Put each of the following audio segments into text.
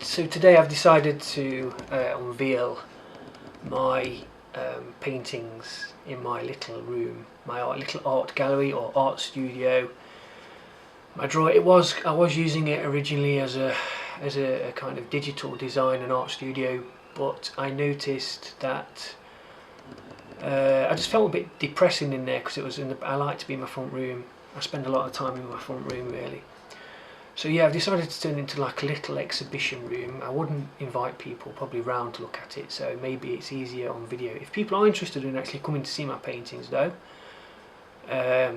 So today I've decided to unveil my paintings in my little room, my little art gallery or art studio. I was using it originally as a kind of digital design and art studio, but I noticed that I just felt a bit depressing in there because I like to be in my front room. I spend a lot of time in my front room really. So yeah, I've decided to turn it into like a little exhibition room. I wouldn't invite people probably round to look at it, so maybe it's easier on video. If people are interested in actually coming to see my paintings though, I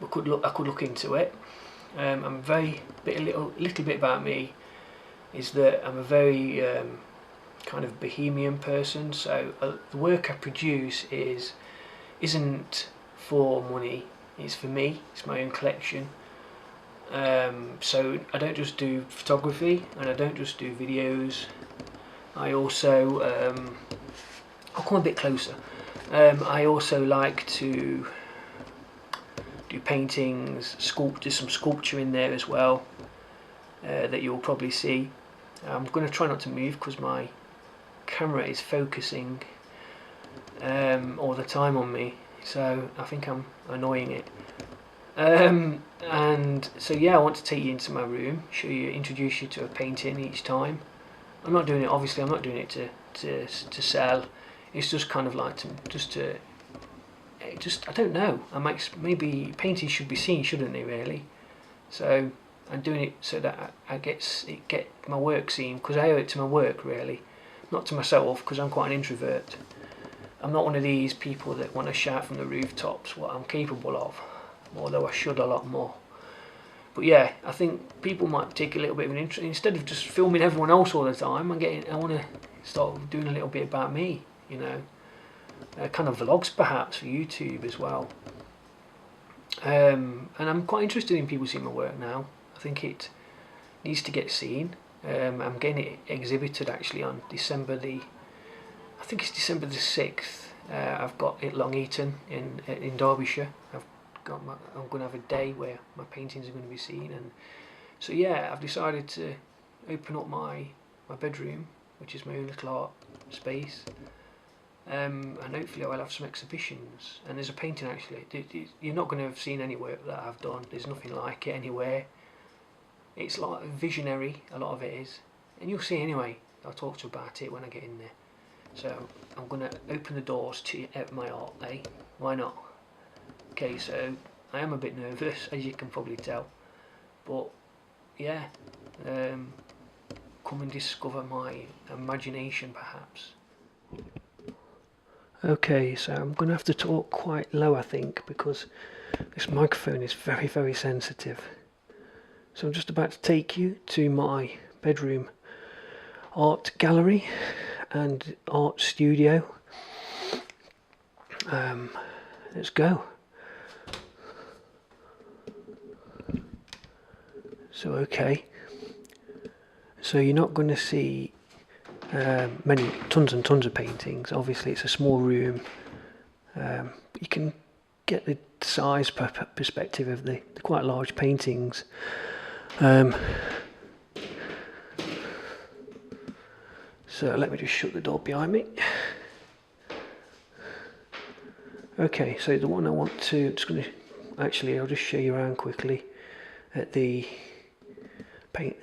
could look into it. A little bit about me is that I'm a very kind of bohemian person. So the work I produce isn't for money. It's for me. It's my own collection. So I don't just do photography and I don't just do videos. I also I'll come a bit closer. I also like to do paintings, there's some sculpture in there as well that you'll probably see. I'm going to try not to move because my camera is focusing all the time on me, so I think I'm annoying it. And so yeah, I want to take you into my room, introduce you to a painting each time. I'm not doing it to sell. It's just kind of like I don't know. Maybe paintings should be seen, shouldn't they? Really. So I'm doing it so that I get my work seen, because I owe it to my work really, not to myself, because I'm quite an introvert. I'm not one of these people that want to shout from the rooftops what I'm capable of, although I should a lot more. But yeah, I think people might take a little bit of an interest. Instead of just filming everyone else all the time, I want to start doing a little bit about me, you know. Kind of vlogs perhaps for YouTube as well. And I'm quite interested in people seeing my work now. I think it needs to get seen. I'm getting it exhibited actually on December the 6th. I've got it Long Eaton in Derbyshire. I'm going to have a day where my paintings are going to be seen, and so yeah, I've decided to open up my bedroom, which is my own little art space. And hopefully I'll have some exhibitions. And there's a painting actually. You're not going to have seen any work that I've done. There's nothing like it anywhere. It's like visionary, a lot of it is. And you'll see anyway. I'll talk to you about it when I get in there. So I'm going to open the doors to my art day. Why not? Okay, so I am a bit nervous, as you can probably tell. But yeah, come and discover my imagination perhaps. Okay, so I'm going to have to talk quite low, I think, because this microphone is very, very sensitive. So I'm just about to take you to my bedroom art gallery and art studio. Let's go. So okay, so you're not going to see tons and tons of paintings. Obviously it's a small room. You can get the size perspective of the quite large paintings. So let me just shut the door behind me. Okay, so the one I want to, I'll just show you around quickly at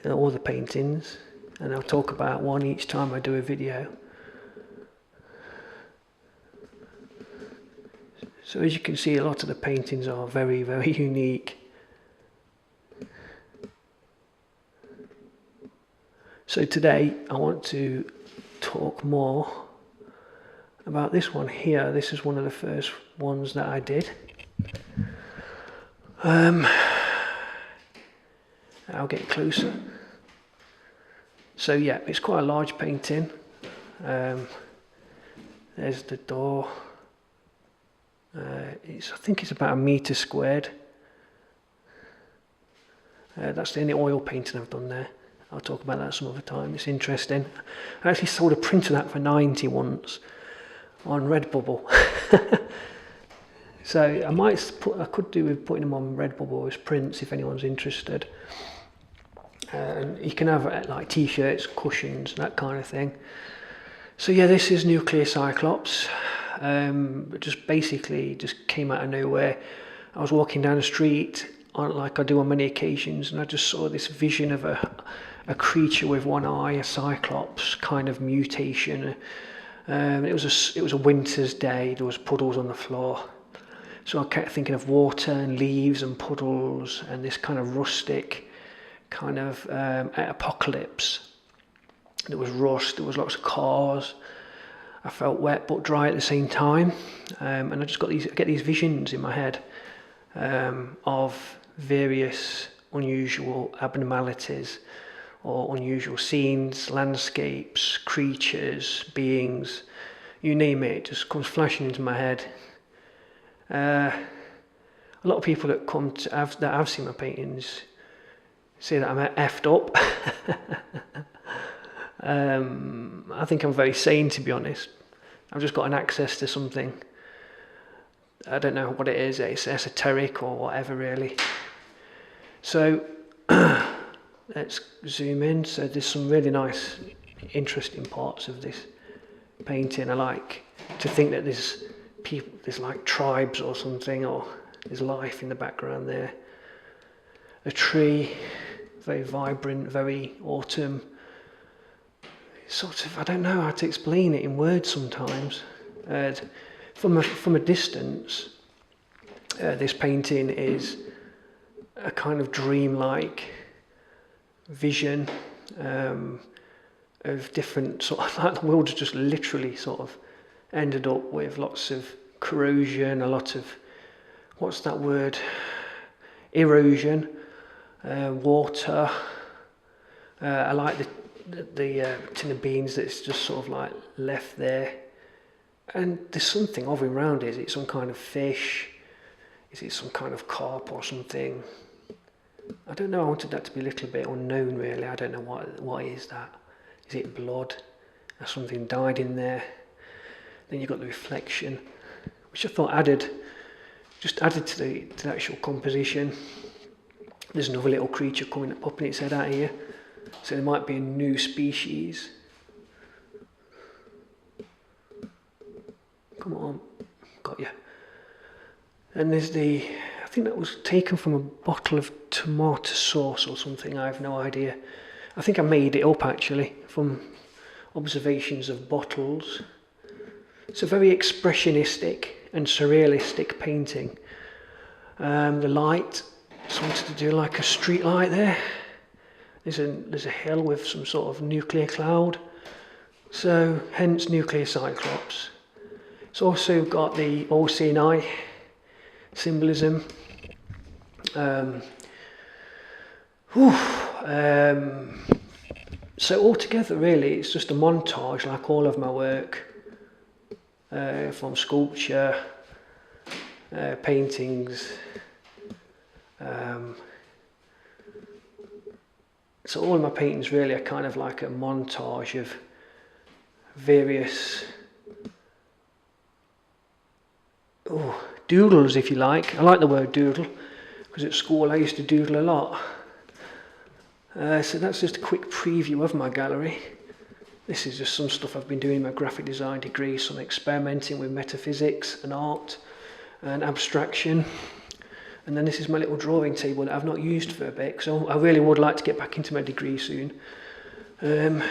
all the paintings, and I'll talk about one each time I do a video. So as you can see, a lot of the paintings are very, very unique. So today I want to talk more about this one here. This is one of the first ones that I did. I'll get closer. So yeah, it's quite a large painting. There's the door. I think it's about 1 metre squared. That's the only oil painting I've done there. I'll talk about that some other time. It's interesting. I actually sold a print of that for 90 once on Redbubble. So I could do with putting them on Redbubble as prints if anyone's interested. and you can have like t-shirts, cushions, that kind of thing. So yeah, this is Nuclear Cyclops. Just basically just came out of nowhere. I was walking down the street, like I do on many occasions, and I just saw this vision of a creature with one eye, a cyclops kind of mutation. It was a winter's day. There was puddles on the floor, so I kept thinking of water and leaves and puddles and this kind of rustic kind of apocalypse. There was rust. There was lots of cars. I felt wet but dry at the same time, and I just get these visions in my head of various unusual abnormalities or unusual scenes, landscapes, creatures, beings, you name it, just comes flashing into my head. A lot of people that have seen my paintings say that I'm effed up. I think I'm very sane, to be honest. I've just got an access to something. I don't know what it is. It's esoteric or whatever, really. So let's zoom in. So there's some really nice, interesting parts of this painting. I like to think that there's like tribes or something, or there's life in the background there. A tree, very vibrant, very autumn. Sort of, I don't know how to explain it in words sometimes. From a distance, this painting is a kind of dreamlike vision of different sort of, like the world's just literally sort of ended up with lots of corrosion, a lot of, what's that word? Erosion, water. I like the tin of beans that's just sort of like left there, and there's something hovering around it. Is it some kind of fish? Is it some kind of carp or something? I don't know. I wanted that to be a little bit unknown, really. I don't know what is that. Is it blood? Has something died in there? Then you've got the reflection, which I thought added to the actual composition. There's another little creature popping its head out here. So there might be a new species. Come on, got you. And there's I think that was taken from a bottle of tomato sauce or something, I have no idea. I think I made it up actually from observations of bottles. It's a very expressionistic and surrealistic painting. The light, just wanted to do like a street light there. There's a hill with some sort of nuclear cloud, so hence Nuclear Cyclops. It's also got the all-seeing eye symbolism. So altogether, really, it's just a montage, like all of my work, from sculpture, paintings. So all of my paintings really are kind of like a montage of various doodles, if you like. I like the word doodle because at school I used to doodle a lot. So that's just a quick preview of my gallery. This is just some stuff I've been doing in my graphic design degree, some experimenting with metaphysics and art and abstraction. And then this is my little drawing table that I've not used for a bit, so I really would like to get back into my degree soon. And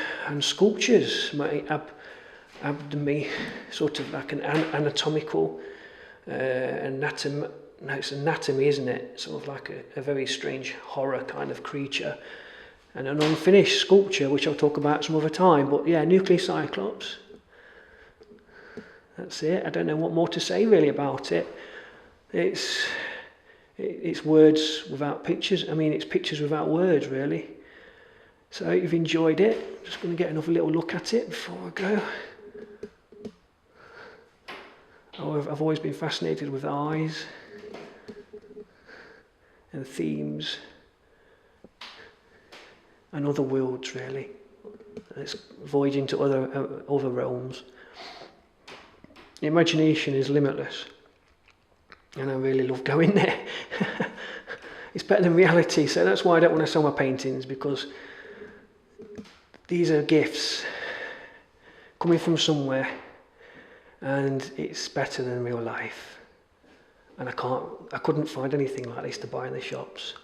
sculptures, my abdomen, sort of like an anatomical anatomy. No, it's anatomy, isn't it? Sort of like a very strange horror kind of creature. And an unfinished sculpture, which I'll talk about some other time. But yeah, Nuclear Cyclops. That's it. I don't know what more to say really about it. It's words without pictures. I mean, it's pictures without words, really. So I hope you've enjoyed it. I'm just going to get another little look at it before I go. I've always been fascinated with eyes and themes and other worlds, really. Let's voyage into other realms. The imagination is limitless, and I really love going there. it's better than reality. So that's why I don't want to sell my paintings, because these are gifts coming from somewhere, and it's better than real life. And I couldn't find anything like this to buy in the shops.